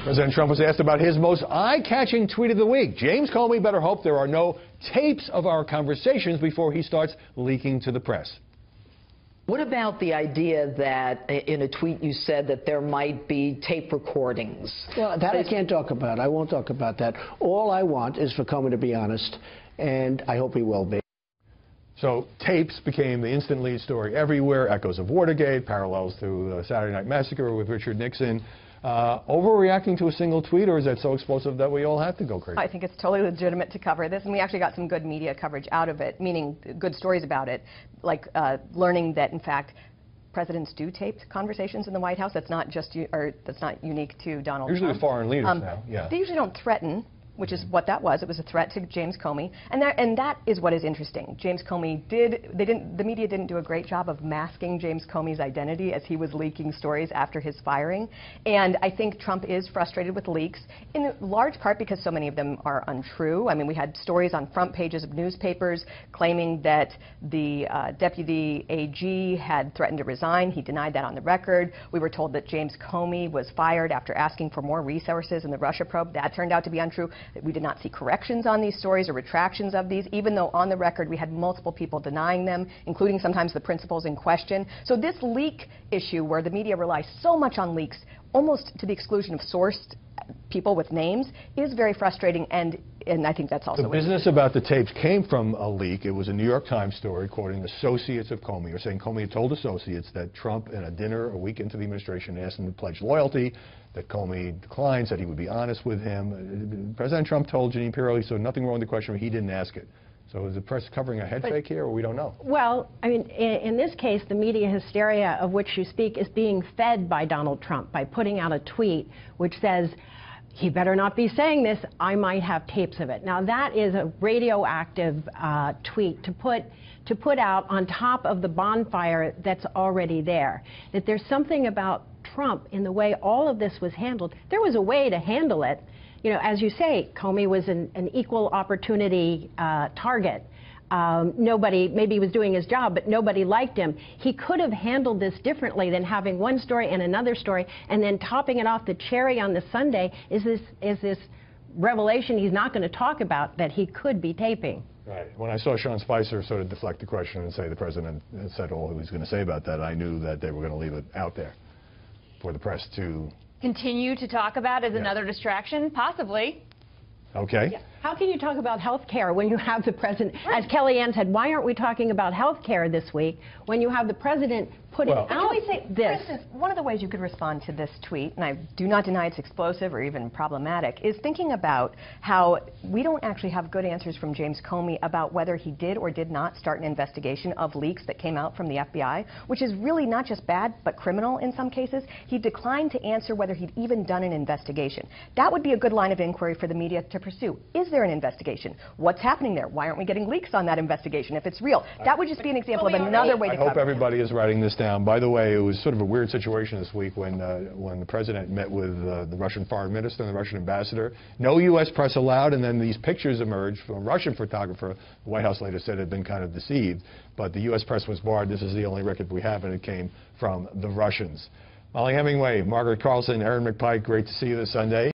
President Trump was asked about his most eye-catching tweet of the week. James Comey better hope there are no tapes of our conversations before he starts leaking to the press. What about the idea that in a tweet you said that there might be tape recordings? Well, that I can't talk about. I won't talk about that. All I want is for Comey to be honest, and I hope he will be. So tapes became the instant lead story everywhere, echoes of Watergate, parallels to the Saturday Night Massacre with Richard Nixon. Overreacting to a single tweet, or is that so explosive that we all have to go crazy? I think it's totally legitimate to cover this, and we actually got some good media coverage out of it, meaning good stories about it, like learning that, in fact, presidents do tape conversations in the White House. That's not just that's not unique to Donald Trump. Usually foreign leaders now, yeah. They usually don't threaten, which is what that was. It was a threat to James Comey, and that is what is interesting. James Comey the media didn't do a great job of masking James Comey's identity as he was leaking stories after his firing, and I think Trump is frustrated with leaks, in large part because so many of them are untrue. I mean, we had stories on front pages of newspapers claiming that the deputy AG had threatened to resign. He denied that on the record. We were told that James Comey was fired after asking for more resources in the Russia probe. That turned out to be untrue. We did not see corrections on these stories or retractions of these, even though on the record we had multiple people denying them, including sometimes the principals in question. So this leak issue, where the media relies so much on leaks, almost to the exclusion of sourced people with names, is very frustrating, and I think that's also... The business about the tapes came from a leak. It was a New York Times story quoting associates of Comey, or saying Comey had told associates that Trump, in a dinner a week into the administration, asked him to pledge loyalty, that Comey declined, said he would be honest with him. President Trump told Jeanine Pirro, so nothing wrong with the question, he didn't ask it. So is the press covering a head fake here, or we don't know? Well, I mean, in this case, the media hysteria of which you speak is being fed by Donald Trump by putting out a tweet which says, he better not be saying this, I might have tapes of it. Now, that is a radioactive tweet to put out on top of the bonfire that's already there. That there's something about Trump in the way all of this was handled. There was a way to handle it. You know, as you say, Comey was an equal opportunity target. Nobody, maybe he was doing his job, but nobody liked him. He could have handled this differently than having one story and another story, and then topping it off, the cherry on the sundae is this revelation he's not going to talk about, that he could be taping. Right. When I saw Sean Spicer sort of deflect the question and say the president said all he was going to say about that, I knew that they were going to leave it out there for the press to continue to talk about as another distraction, possibly. Okay. Yeah. How can you talk about health care when you have the president, as Kellyanne said, why aren't we talking about health care this week when you have the president putting out this? For instance, one of the ways you could respond to this tweet, and I do not deny it's explosive or even problematic, is thinking about how we don't actually have good answers from James Comey about whether he did or did not start an investigation of leaks that came out from the FBI, which is really not just bad, but criminal in some cases. He declined to answer whether he'd even done an investigation. That would be a good line of inquiry for the media to pursue. Is there an investigation? What's happening there? Why aren't we getting leaks on that investigation if it's real? That would just be an example of another way to cover it. I hope everybody is writing this down. By the way, it was sort of a weird situation this week when the president met with the Russian foreign minister and the Russian ambassador. No U.S. press allowed, and then these pictures emerged from a Russian photographer. The White House later said had been kind of deceived, but the U.S. press was barred. This is the only record we have, and it came from the Russians. Molly Hemingway, Margaret Carlson, Aaron McPike, great to see you this Sunday.